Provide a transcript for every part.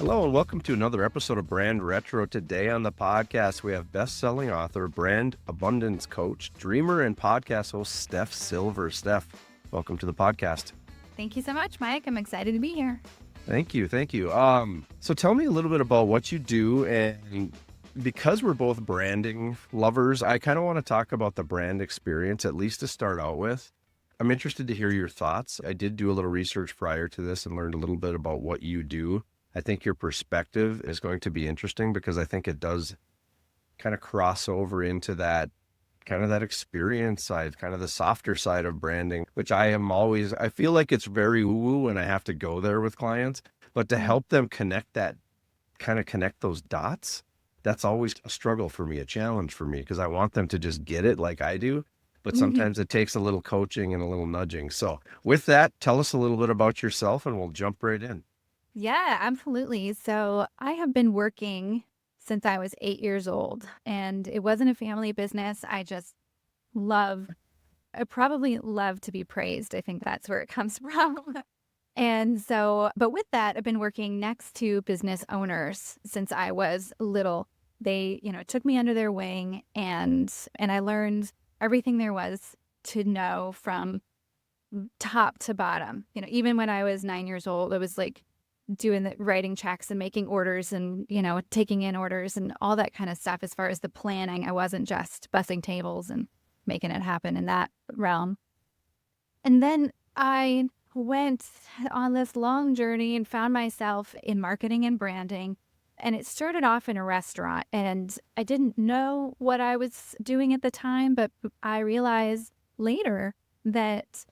Hello and welcome to another episode of Brand Retro. Today on the podcast, we have best-selling author, brand abundance coach, dreamer, and podcast host Steph Silver. Steph, welcome to the podcast. Thank you so much, Mike. I'm excited to be here. Thank you. So tell me a little bit about what you do, and because we're both branding lovers, I kind of want to talk about the brand experience, at least to start out with. I'm interested to hear your thoughts. I did do a little research prior to this and learned a little bit about what you do. I think your perspective is going to be interesting because I think it does kind of cross over into that kind of that experience side, kind of the softer side of branding, which I feel like it's very woo-woo and I have to go there with clients, but to help them connect those dots, that's always a struggle for me, a challenge for me, because I want them to just get it like I do. But sometimes it takes a little coaching and a little nudging. So with that, tell us a little bit about yourself and we'll jump right in. Yeah, absolutely. So I have been working since I was 8 years old, and it wasn't a family business. I probably love to be praised. I think that's where it comes from. And so, but with that, I've been working next to business owners since I was little. They, took me under their wing and I learned everything there was to know from top to bottom. Even when I was 9 years old, I was like doing the writing checks and making orders and, taking in orders and all that kind of stuff. As far as the planning, I wasn't just bussing tables and making it happen in that realm. And then I went on this long journey and found myself in marketing and branding. And it started off in a restaurant, and I didn't know what I was doing at the time, but I realized later that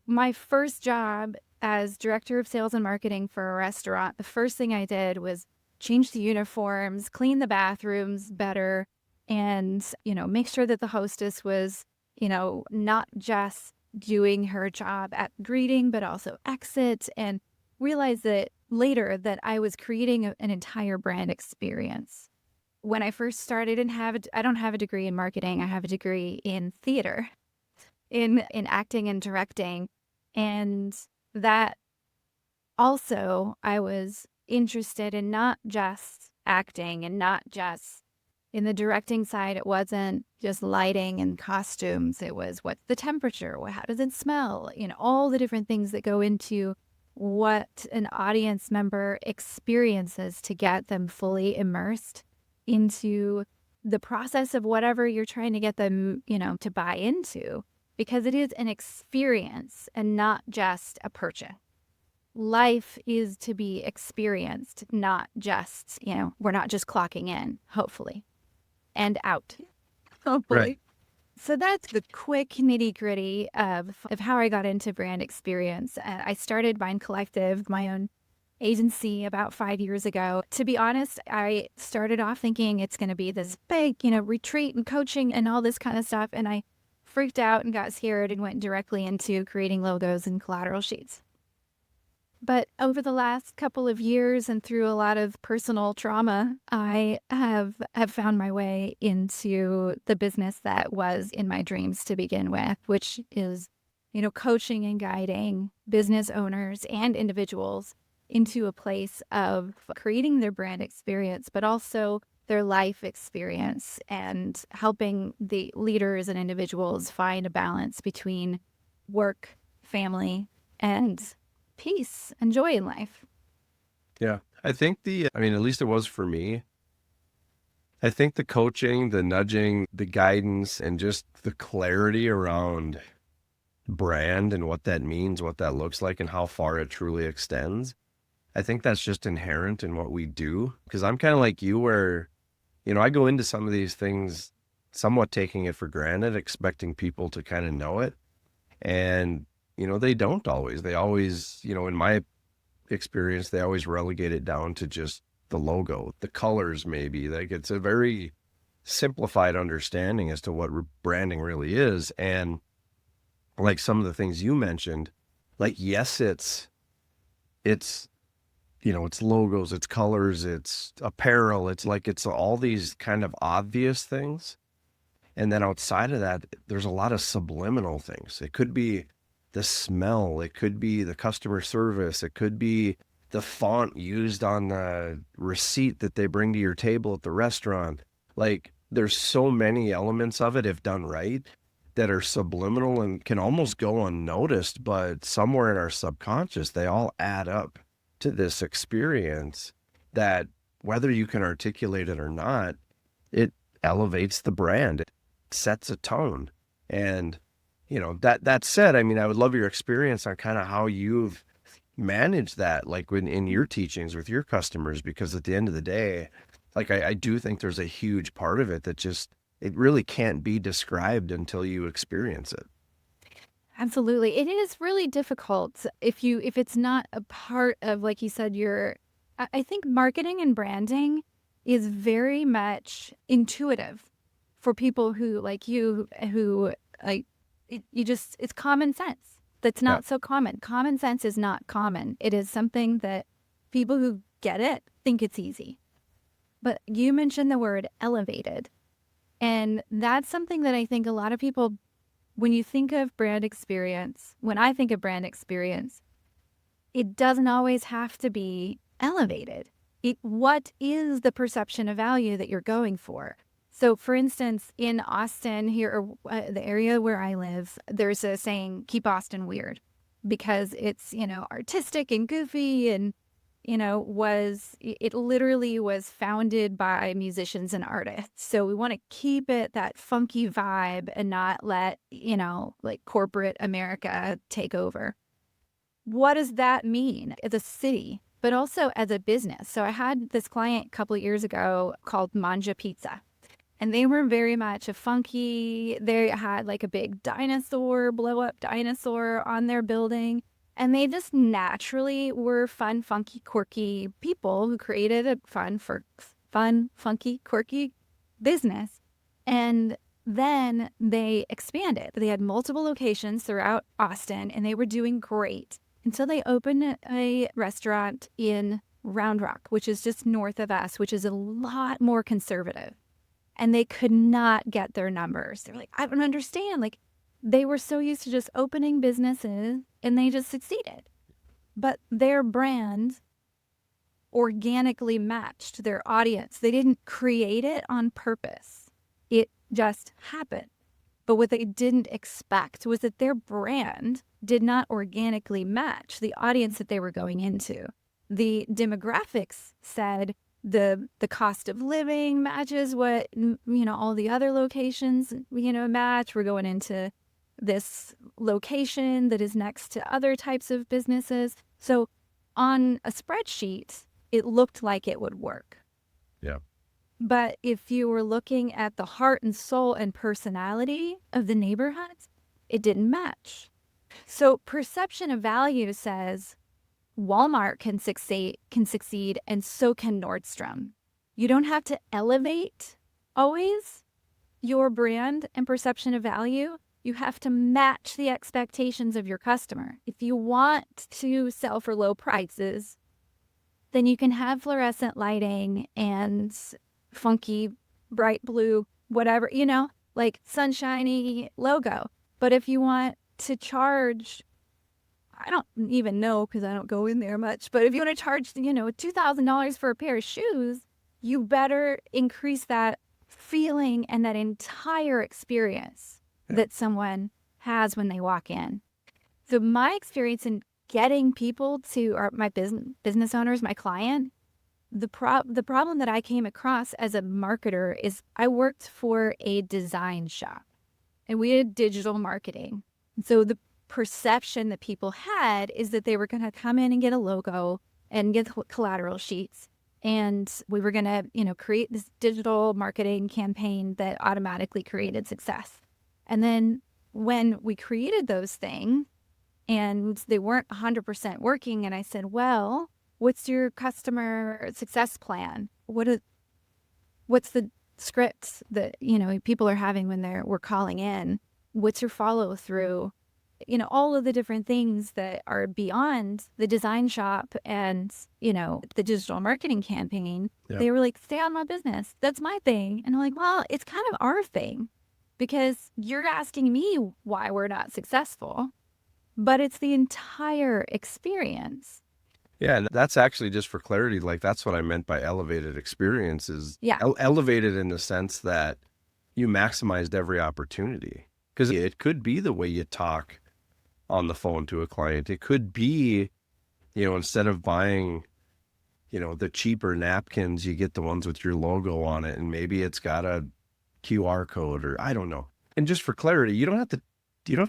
my first job as director of sales and marketing for a restaurant, the first thing I did was change the uniforms, clean the bathrooms better, and, make sure that the hostess was, not just doing her job at greeting, but also exit, and realized that later that I was creating an entire brand experience. When I first started I don't have a degree in marketing. I have a degree in theater, in acting and directing. And that also, I was interested in not just acting and not just in the directing side. It wasn't just lighting and costumes. It was what's the temperature? How does it smell? All the different things that go into what an audience member experiences to get them fully immersed into the process of whatever you're trying to get them, to buy into, because it is an experience and not just a purchase. Life is to be experienced, not just, we're not just clocking in, hopefully, and out, hopefully. Right. So that's the quick nitty-gritty of how I got into brand experience. I started Mind Collective, my own agency, about 5 years ago. To be honest, I started off thinking it's going to be this big, retreat and coaching and all this kind of stuff. And I freaked out and got scared and went directly into creating logos and collateral sheets. But over the last couple of years and through a lot of personal trauma, I have found my way into the business that was in my dreams to begin with, which is, coaching and guiding business owners and individuals into a place of creating their brand experience, but also their life experience, and helping the leaders and individuals find a balance between work, family, and peace and joy in life. Yeah. I think at least it was for me. I think the coaching, the nudging, the guidance, and just the clarity around brand and what that means, what that looks like, and how far it truly extends. I think that's just inherent in what we do. Because I'm kind of like you where, I go into some of these things somewhat taking it for granted, expecting people to kind of know it. And they don't always. They always, in my experience, they always relegate it down to just the logo, the colors maybe. Like it's a very simplified understanding as to what branding really is. And like some of the things you mentioned, like, yes, it's logos, it's colors, it's apparel. It's all these kind of obvious things. And then outside of that, there's a lot of subliminal things. It could be the smell, it could be the customer service, it could be the font used on the receipt that they bring to your table at the restaurant. Like, there's so many elements of it, if done right, that are subliminal and can almost go unnoticed, but somewhere in our subconscious, they all add up to this experience that, whether you can articulate it or not, it elevates the brand. It sets a tone. And, that said, I mean, I would love your experience on kind of how you've managed that, like when in your teachings with your customers, because at the end of the day, like I do think there's a huge part of it that just, it really can't be described until you experience it. Absolutely. It is really difficult if it's not a part of, like you said, I think marketing and branding is very much intuitive for people who like you, who like it's common sense. That's Yeah. not so common. Common sense is not common. It is something that people who get it think it's easy. But you mentioned the word elevated. And that's something that I think a lot of people, when you think of brand experience, when I think of brand experience, it doesn't always have to be elevated. What is the perception of value that you're going for? So, for instance, in Austin, here, the area where I live, there's a saying, keep Austin weird, because it's, artistic and goofy and, it literally was founded by musicians and artists. So we want to keep it that funky vibe and not let, like corporate America take over. What does that mean as a city, but also as a business? So I had this client a couple of years ago called Manja Pizza. And they were very much they had like a big dinosaur, blow up dinosaur on their building. And they just naturally were fun, funky, quirky people who created a fun, funky, quirky business. And then they expanded. They had multiple locations throughout Austin and they were doing great until they opened a restaurant in Round Rock, which is just north of us, which is a lot more conservative. And they could not get their numbers. They're like, I don't understand. Like, they were so used to just opening businesses and they just succeeded. But their brand organically matched their audience. They didn't create it on purpose. It just happened. But what they didn't expect was that their brand did not organically match the audience that they were going into. The demographics said the cost of living matches what, all the other locations, match. We're going into this location that is next to other types of businesses. So on a spreadsheet, it looked like it would work. Yeah. But if you were looking at the heart and soul and personality of the neighborhoods, it didn't match. So perception of value says Walmart can succeed, and so can Nordstrom. You don't have to elevate always your brand and perception of value. You have to match the expectations of your customer. If you want to sell for low prices, then you can have fluorescent lighting and funky bright blue, whatever, like sunshiny logo. But if you want to charge, I don't even know because I don't go in there much, but if you want to charge, $2,000 for a pair of shoes, you better increase that feeling and that entire experience that someone has when they walk in. So my experience in getting people to, or my business owners, my client, the problem that I came across as a marketer is I worked for a design shop and we did digital marketing. So the perception that people had is that they were going to come in and get a logo and get collateral sheets. And we were going to, create this digital marketing campaign that automatically created success. And then when we created those things and they weren't 100% working, and I said, well, what's your customer success plan? What's the scripts that, people are having when we're calling in? What's your follow through? All of the different things that are beyond the design shop and, the digital marketing campaign. Yep. They were like, stay on my business. That's my thing. And I'm like, well, it's kind of our thing because you're asking me why we're not successful, but it's the entire experience. Yeah, and that's actually just for clarity. Like that's what I meant by elevated experiences. Yeah. Elevated in the sense that you maximized every opportunity. Because it could be the way you talk on the phone to a client. It could be, instead of buying, the cheaper napkins, you get the ones with your logo on it, and maybe it's got a QR code or I don't know. And just for clarity, you don't have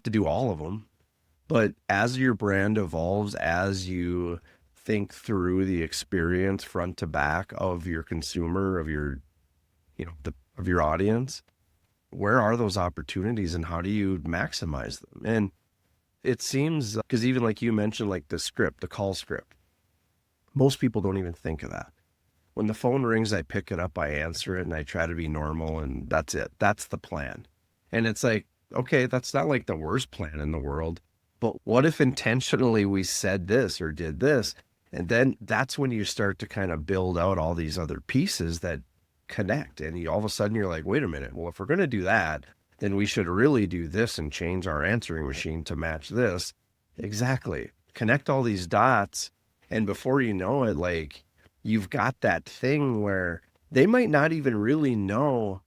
to do all of them. But as your brand evolves, as you think through the experience front to back of your consumer, of your, of your audience, where are those opportunities and how do you maximize them? And it seems because even like you mentioned, like the script, the call script, most people don't even think of that. When the phone rings, I pick it up, I answer it, and I try to be normal, and that's it. That's the plan. And it's like, okay, that's not like the worst plan in the world. But what if intentionally we said this or did this? And then that's when you start to kind of build out all these other pieces that connect. And all of a sudden you're like, wait a minute, well, if we're going to do that, then we should really do this and change our answering machine to match this. Exactly. Connect all these dots. And before you know it, like you've got that thing where they might not even really know.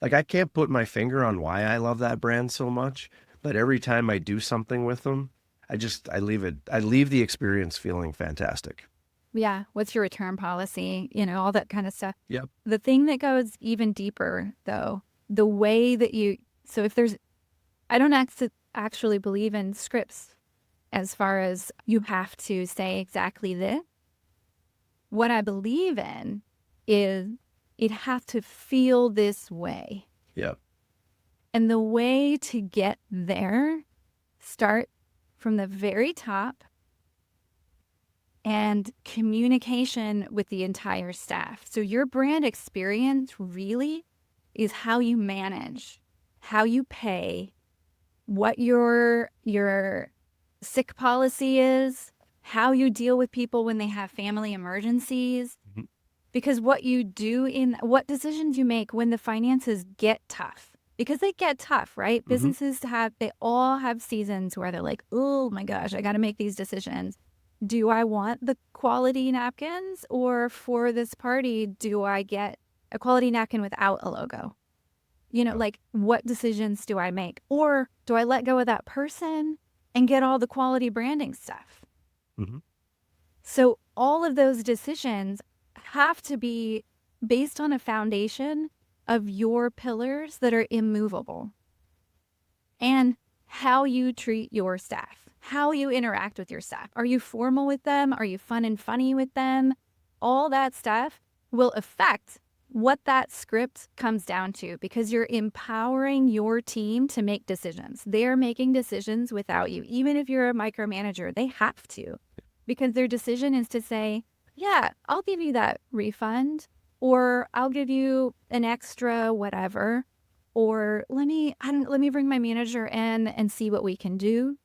Like I can't put my finger on why I love that brand so much, but every time I do something with them, I leave the experience feeling fantastic. Yeah. What's your return policy? All that kind of stuff. Yep. The thing that goes even deeper, though, the way that so if there's, I don't actually believe in scripts as far as you have to say exactly this. What I believe in is it has to feel this way. Yep. And the way to get there, start from the very top and communication with the entire staff. So your brand experience really is how you manage, how you pay, what your sick policy is, how you deal with people when they have family emergencies. Mm-hmm. Because what decisions you make when the finances get tough, because they get tough, right? Mm-hmm. Businesses they all have seasons where they're like, oh my gosh, I got to make these decisions. Do I want the quality napkins, or for this party, do I get a quality napkin without a logo? Like what decisions do I make? Or do I let go of that person and get all the quality branding stuff? Mm-hmm. So all of those decisions have to be based on a foundation of your pillars that are immovable, and how you treat your staff, how you interact with your staff. Are you formal with them? Are you fun and funny with them? All that stuff will affect what that script comes down to, because you're empowering your team to make decisions. They're making decisions without you. Even if you're a micromanager, they have to, because their decision is to say, yeah, I'll give you that refund, or I'll give you an extra whatever, or let me bring my manager in and see what we can do.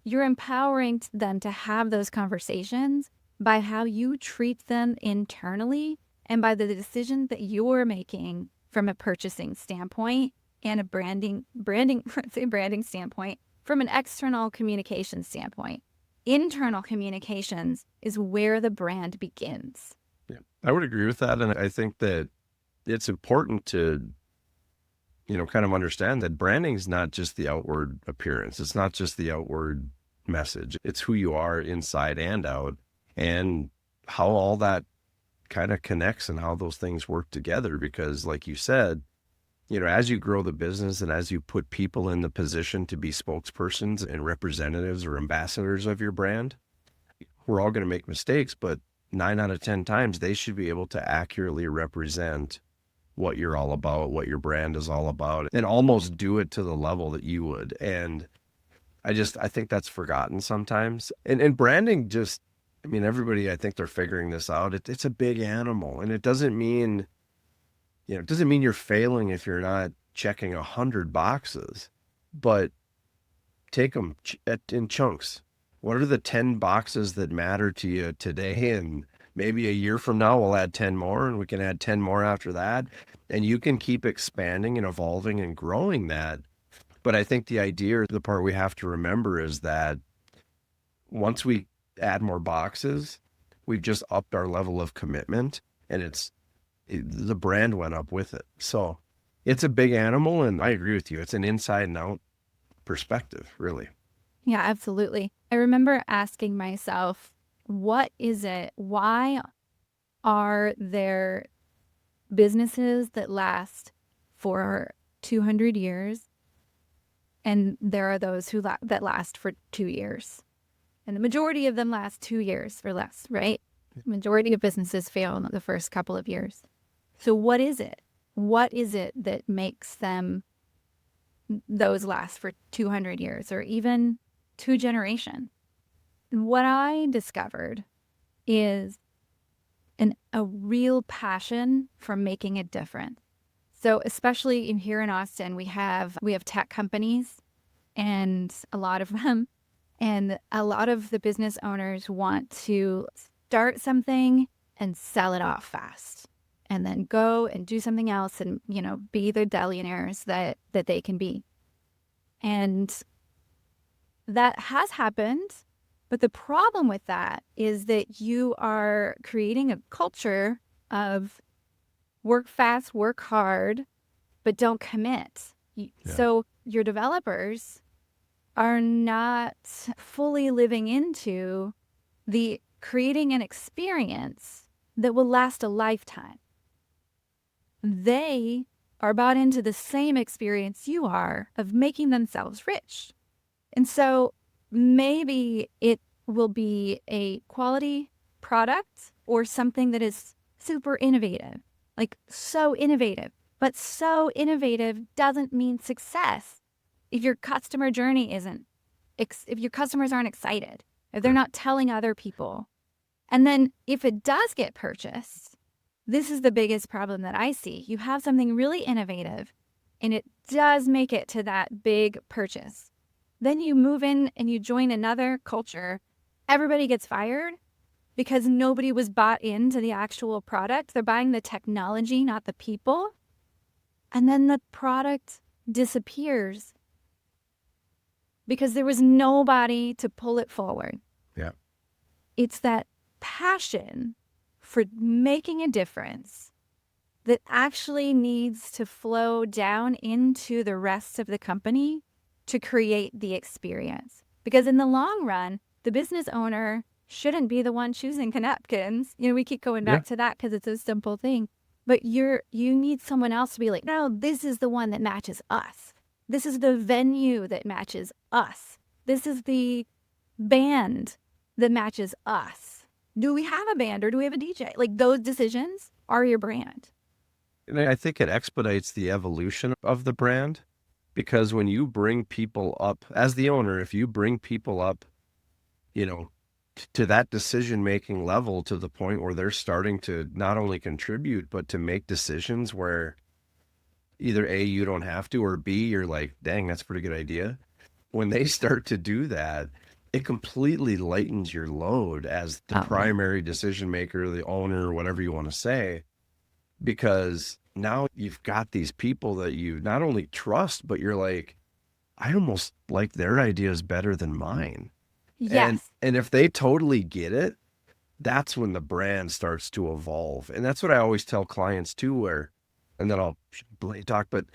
You're empowering them to have those conversations by how you treat them internally and by the decisions that you're making from a purchasing standpoint and a branding standpoint, from an external communication standpoint. Internal communications is where the brand begins. Yeah, I would agree with that. And I think that it's important to, kind of understand that branding is not just the outward appearance. It's not just the outward message. It's who you are inside and out, and how all that kind of connects and how those things work together. Because like you said, as you grow the business and as you put people in the position to be spokespersons and representatives or ambassadors of your brand, we're all going to make mistakes, but 9 out of 10 times they should be able to accurately represent what you're all about, what your brand is all about, and almost do it to the level that you would. And I think that's forgotten sometimes. And branding everybody, I think they're figuring this out. It's a big animal, and it doesn't mean you're failing if you're not checking 100 boxes, but take them in chunks. What are the 10 boxes that matter to you today? And maybe a year from now, we'll add 10 more, and we can add 10 more after that. And you can keep expanding and evolving and growing that. But I think the idea, the part we have to remember is that once we add more boxes, We've just upped our level of commitment, and the brand went up with it. So it's a big animal, and I agree with you. It's an inside and out perspective, really. Yeah, absolutely. I remember asking myself, what is it? Why are there businesses that last for 200 years and there are those that last for 2 years? And the majority of them last 2 years or less, right? The majority of businesses fail in the first couple of years. So what is it? What is it that makes those last for 200 years or even 2 generations? And what I discovered is a real passion for making a difference. So especially here in Austin, we have tech companies, and a lot of them, and a lot of the business owners want to start something and sell it off fast, and then go and do something else and, be the billionaires that they can be. And that has happened. But the problem with that is that you are creating a culture of work fast, work hard, but don't commit. So your developers are not fully living into the creating an experience that will last a lifetime. They are bought into the same experience you are of making themselves rich. And so maybe it will be a quality product or something that is super innovative, like so innovative. But so innovative doesn't mean success if your customer journey if your customers aren't excited, if they're not telling other people. And then if it does get purchased, this is the biggest problem that I see. You have something really innovative and it does make it to that big purchase. Then you move in and you join another culture. Everybody gets fired because nobody was bought into the actual product. They're buying the technology, not the people. And then the product disappears because there was nobody to pull it forward. Yeah. It's that passion for making a difference that actually needs to flow down into the rest of the company to create the experience. Because in the long run, the business owner shouldn't be the one choosing napkins. We keep going back to that because it's a simple thing. But you need someone else to be like, no, this is the one that matches us. This is the venue that matches us. This is the band that matches us. Do we have a band or do we have a DJ? Like, those decisions are your brand. And I think it expedites the evolution of the brand, because when you bring people up as the owner, if you bring people up, to that decision-making level, to the point where they're starting to not only contribute, but to make decisions where either A, you don't have to, or B, you're like, dang, that's a pretty good idea. When they start to do that, it completely lightens your load as the primary decision maker, the owner, or whatever you want to say, because now you've got these people that you not only trust, but you're like, I almost like their ideas better than mine. Yes. And if they totally get it, that's when the brand starts to evolve. And that's what I always tell clients too, and then I'll talk, but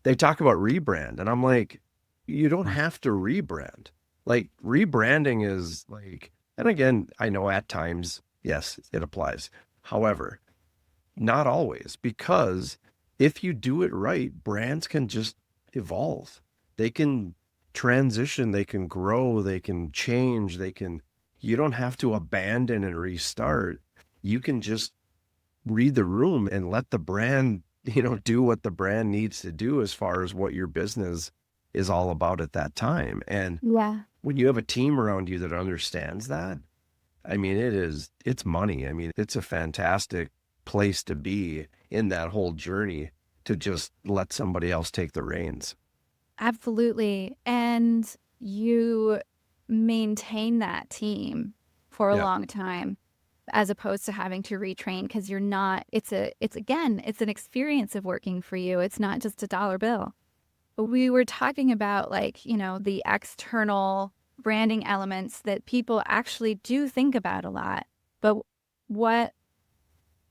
they talk about rebrand. And I'm like, you don't have to rebrand. Like, rebranding is like, and again, I know at times, yes, it applies. However, not always, because if you do it right, brands can just evolve. They can transition, they can grow, they can change, you don't have to abandon and restart. You can just read the room and let the brand, do what the brand needs to do as far as what your business is all about at that time. And when you have a team around you that understands that, I mean, it's money. I mean, it's a fantastic place to be in that whole journey, to just let somebody else take the reins. Absolutely. And you maintain that team for a long time, as opposed to having to retrain, because it's an experience of working for you. It's not just a dollar bill. But we were talking about, the external branding elements that people actually do think about a lot. But what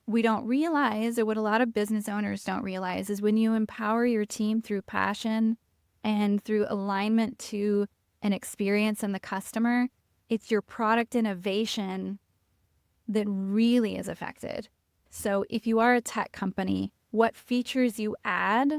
we don't realize, or what a lot of business owners don't realize, is when you empower your team through passion and through alignment to an experience and the customer, it's your product innovation that really is affected. So if you are a tech company, what features you add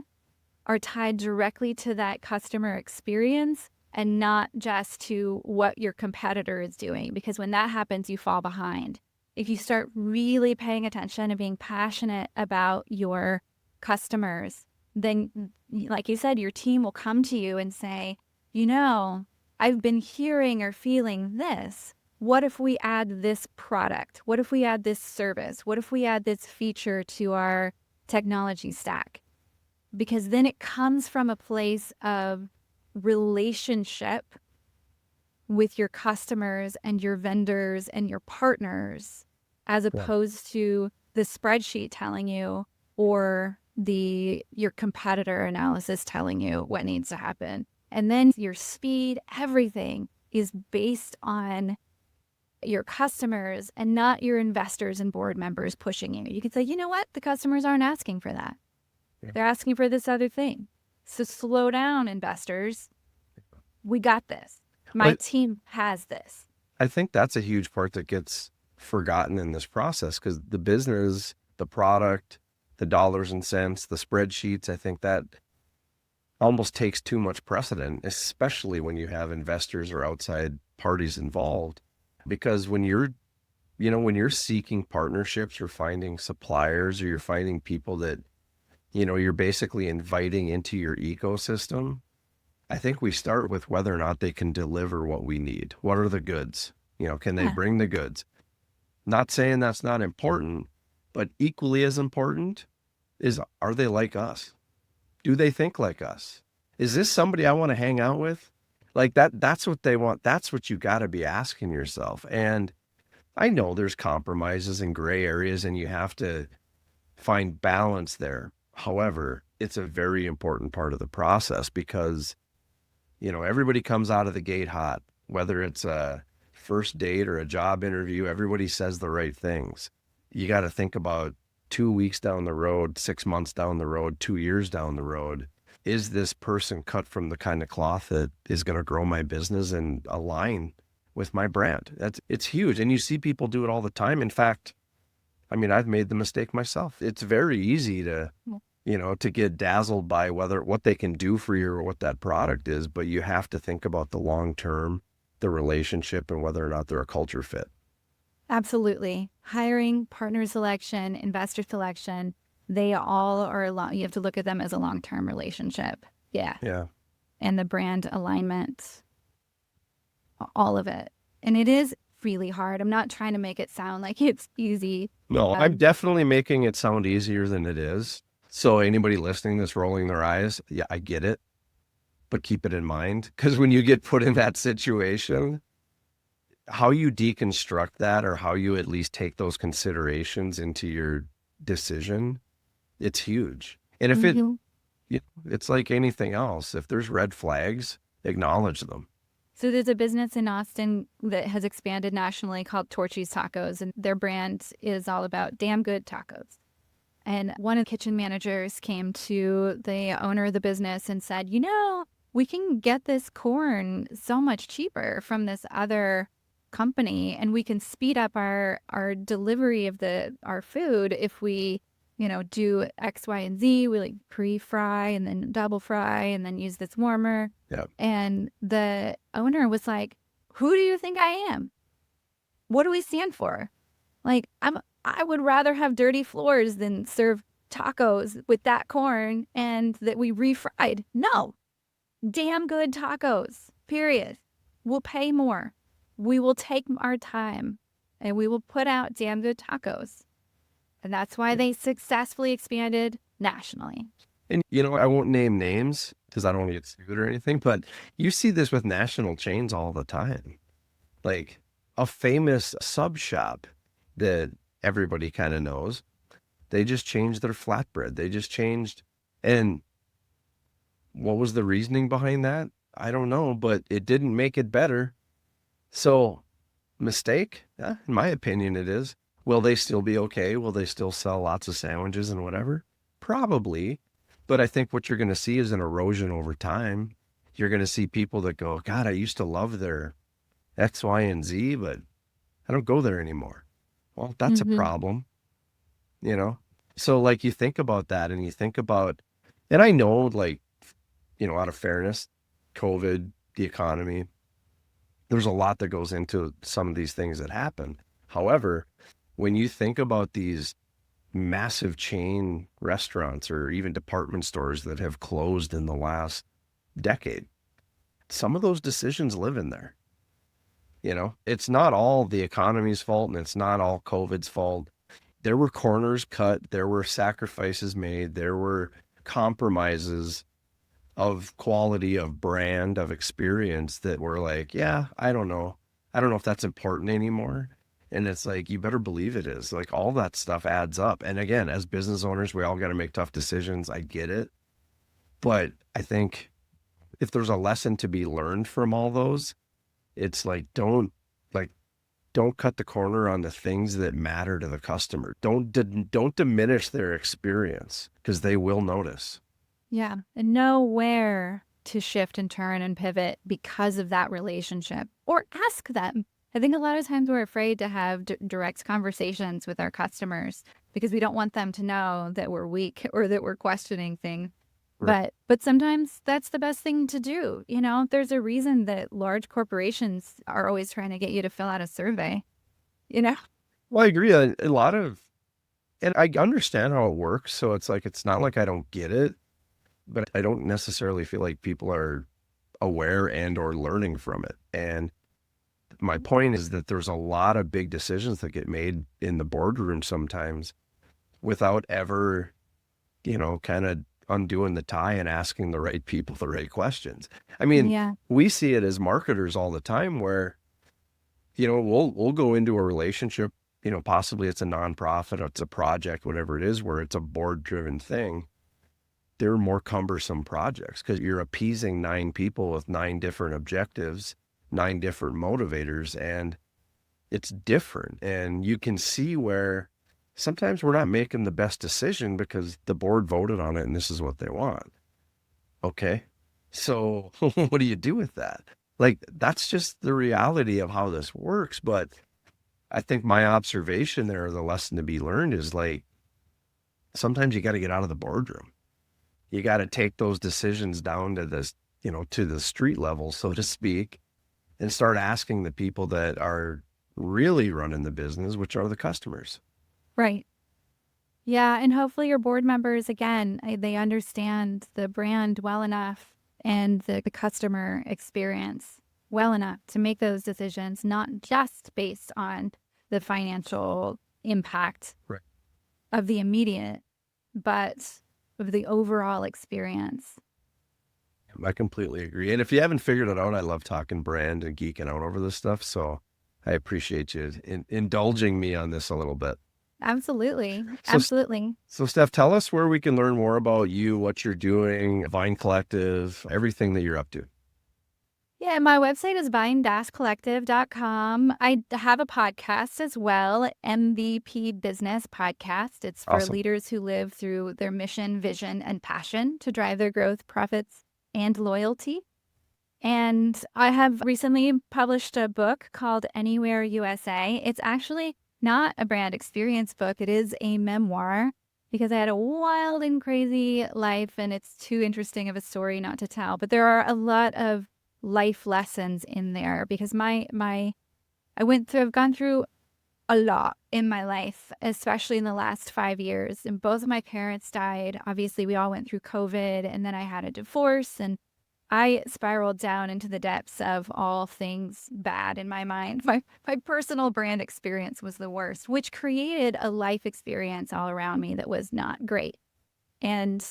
are tied directly to that customer experience and not just to what your competitor is doing. Because when that happens, you fall behind. If you start really paying attention and being passionate about your customers, then, like you said, your team will come to you and say, you know, I've been hearing or feeling this. What if we add this product? What if we add this service? What if we add this feature to our technology stack? Because then it comes from a place of relationship with your customers and your vendors and your partners, as opposed to the spreadsheet telling you or your competitor analysis telling you what needs to happen. And then your speed, everything is based on your customers and not your investors and board members pushing you. You can say, you know what? The customers aren't asking for that. They're asking for this other thing. So slow down, investors. We got this. My team has this. I think that's a huge part that gets forgotten in this process, because the business, the product, the dollars and cents, the spreadsheets, I think that almost takes too much precedent, especially when you have investors or outside parties involved. Because when you're seeking partnerships, or finding suppliers, or you're finding people that, you're basically inviting into your ecosystem, I think we start with whether or not they can deliver what we need. What are the goods? Can they bring the goods? Not saying that's not important, but equally as important is, are they like us? Do they think like us? Is this somebody I want to hang out with? Like that's what they want. That's what you got to be asking yourself. And I know there's compromises and gray areas, and you have to find balance there. However, it's a very important part of the process, because, everybody comes out of the gate hot, whether it's a first date or a job interview, everybody says the right things. You got to think about 2 weeks down the road, 6 months down the road, 2 years down the road. Is this person cut from the kind of cloth that is going to grow my business and align with my brand? It's huge. And you see people do it all the time. In fact, I've made the mistake myself. It's very easy to, to get dazzled by what they can do for you or what that product is, but you have to think about the long term, the relationship, and whether or not they're a culture fit. Absolutely. Hiring, partner selection, investor selection, they all are you have to look at them as a long-term relationship. Yeah. Yeah. And the brand alignment, all of it. And it is really hard. I'm not trying to make it sound like it's easy. No, I'm definitely making it sound easier than it is. So anybody listening that's rolling their eyes, yeah, I get it, but keep it in mind, because when you get put in that situation, how you deconstruct that, or how you at least take those considerations into your decision, it's huge. And if it's like anything else, if there's red flags, acknowledge them. So there's a business in Austin that has expanded nationally called Torchy's Tacos, and their brand is all about damn good tacos. And one of the kitchen managers came to the owner of the business and said, we can get this corn so much cheaper from this other company, and we can speed up our delivery of our food if we do X, Y, and Z. We like pre-fry and then double fry and then use this warmer. Yeah. And the owner was like, who do you think I am? What do we stand for? Like, I would rather have dirty floors than serve tacos with that corn and that we refried. No, damn good tacos, period. We'll pay more. We will take our time, and we will put out damn good tacos. And that's why they successfully expanded nationally. And, I won't name names because I don't want to get sued or anything, but you see this with national chains all the time. Like a famous sub shop that everybody kind of knows, they just changed their flatbread. They just changed. And what was the reasoning behind that? I don't know, but it didn't make it better. So, mistake? Yeah, in my opinion, it is. Will they still be okay? Will they still sell lots of sandwiches and whatever? Probably. But I think what you're going to see is an erosion over time. You're going to see people that go, God, I used to love their X, Y, and Z, but I don't go there anymore. Well, that's a Hmm. problem, you know? So, like, you think about that and you think about, and I know, like, out of fairness, COVID, the economy, there's a lot that goes into some of these things that happen. However, when you think about these massive chain restaurants or even department stores that have closed in the last decade, some of those decisions live in there. It's not all the economy's fault and it's not all COVID's fault. There were corners cut, there were sacrifices made, there were compromises of quality, of brand, of experience that were like, yeah, I don't know. I don't know if that's important anymore. And it's like, you better believe it is. Like, all that stuff adds up. And again, as business owners, we all got to make tough decisions. I get it. But I think if there's a lesson to be learned from all those, it's like, like, don't cut the corner on the things that matter to the customer. Don't diminish their experience because they will notice. Yeah. And know where to shift and turn and pivot because of that relationship, or ask them. I think a lot of times we're afraid to have direct conversations with our customers because we don't want them to know that we're weak or that we're questioning things. Right. But sometimes that's the best thing to do. There's a reason that large corporations are always trying to get you to fill out a survey, you know? Well, I agree. A lot of, and I understand how it works. So it's like, it's not like I don't get it, but I don't necessarily feel like people are aware and or learning from it. And my point is that there's a lot of big decisions that get made in the boardroom sometimes without ever, kind of undoing the tie and asking the right people the right questions. I mean, Yeah. we see it as marketers all the time where, we'll go into a relationship, possibly it's a nonprofit, or it's a project, whatever it is, where it's a board driven thing. They're more cumbersome projects because you're appeasing 9 people with 9 different objectives, 9 different motivators, and it's different. And you can see where sometimes we're not making the best decision because the board voted on it and this is what they want. Okay. So what do you do with that? Like, that's just the reality of how this works. But I think my observation there, the lesson to be learned is like, sometimes you got to get out of the boardroom. You got to take those decisions down to this, to the street level, so to speak, and start asking the people that are really running the business, which are the customers. Right. Yeah, and hopefully your board members, again, they understand the brand well enough and the customer experience well enough to make those decisions, not just based on the financial impact Right. of the immediate, but of the overall experience. I completely agree. And if you haven't figured it out, I love talking brand and geeking out over this stuff. So I appreciate you indulging me on this a little bit. Absolutely. So, Absolutely. so Steph, tell us where we can learn more about you, what you're doing, Vine Collective, everything that you're up to. Yeah, my website is vine-collective.com. I have a podcast as well, MVP Business Podcast. It's for Awesome. leaders who live through their mission, vision, and passion to drive their growth, profits, and loyalty. And I have recently published a book called Anywhere USA. It's actually not a brand experience book. It is a memoir because I had a wild and crazy life and it's too interesting of a story not to tell. But there are a lot of life lessons in there because I've gone through a lot in my life, especially in the last 5 years. And both of my parents died. Obviously, we all went through COVID, and then I had a divorce, and I spiraled down into the depths of all things bad in my mind. My personal brand experience was the worst, which created a life experience all around me that was not great. And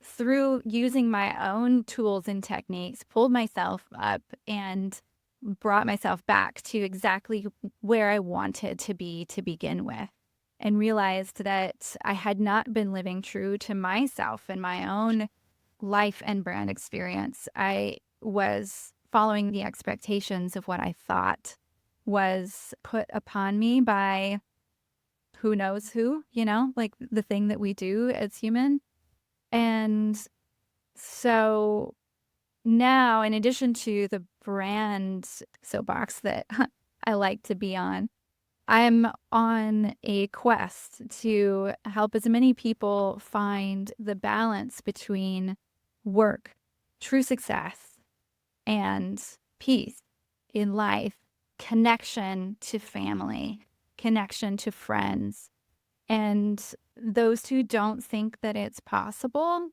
through using my own tools and techniques, pulled myself up and brought myself back to exactly where I wanted to be to begin with, and realized that I had not been living true to myself and my own life and brand experience. I was following the expectations of what I thought was put upon me by who knows who, like the thing that we do as human. And so now, in addition to the brand soapbox that I like to be on, I'm on a quest to help as many people find the balance between work, true success, and peace in life, connection to family, connection to friends. And those who don't think that it's possible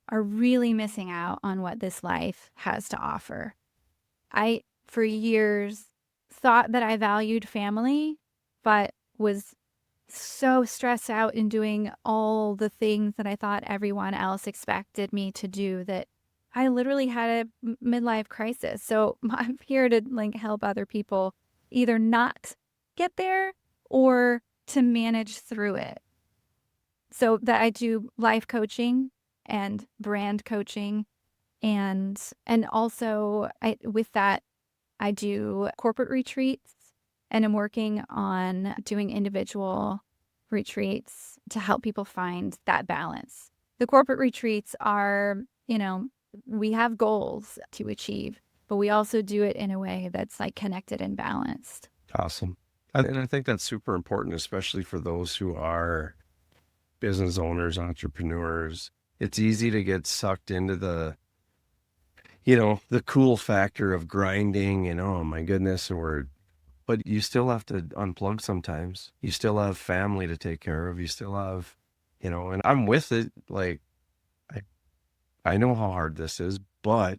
are really missing out on what this life has to offer. I, for years, thought that I valued family, but was so stressed out in doing all the things that I thought everyone else expected me to do that I literally had a midlife crisis. So I'm here to help other people either not get there or to manage through it. So that I do life coaching and brand coaching, and also with that I do corporate retreats, and I'm working on doing individual retreats to help people find that balance. The corporate retreats are, we have goals to achieve, but we also do it in a way that's connected and balanced. Awesome. And I think that's super important, especially for those who are business owners, entrepreneurs. It's easy to get sucked into the cool factor of grinding and, oh my goodness, but you still have to unplug sometimes. You still have family to take care of. You still have, and I'm with it. Like, I know how hard this is, but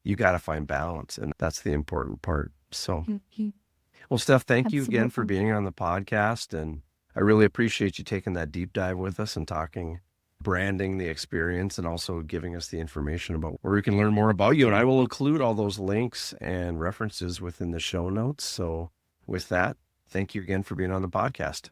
you got to find balance, and that's the important part. So, well, Steph, thank you again for Absolutely. being on the podcast, and I really appreciate you taking that deep dive with us and talking branding, the experience, and also giving us the information about where we can learn more about you. And I will include all those links and references within the show notes. So with that, thank you again for being on the podcast.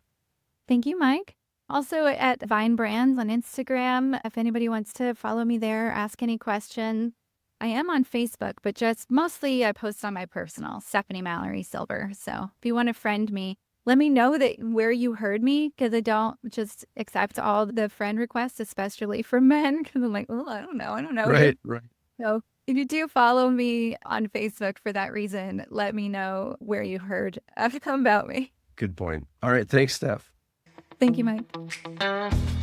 Thank you, Mike. Also at Vine Brands on Instagram, if anybody wants to follow me there, ask any questions. I am on Facebook, but just mostly I post on my personal, Stephanie Mallory Silver. So if you want to friend me, let me know where you heard me, because I don't just accept all the friend requests, especially from men, because I'm like, oh, I don't know you. Right. So if you do follow me on Facebook for that reason, let me know where you heard about me. Good point. All right. Thanks, Steph. Thank you, Mike.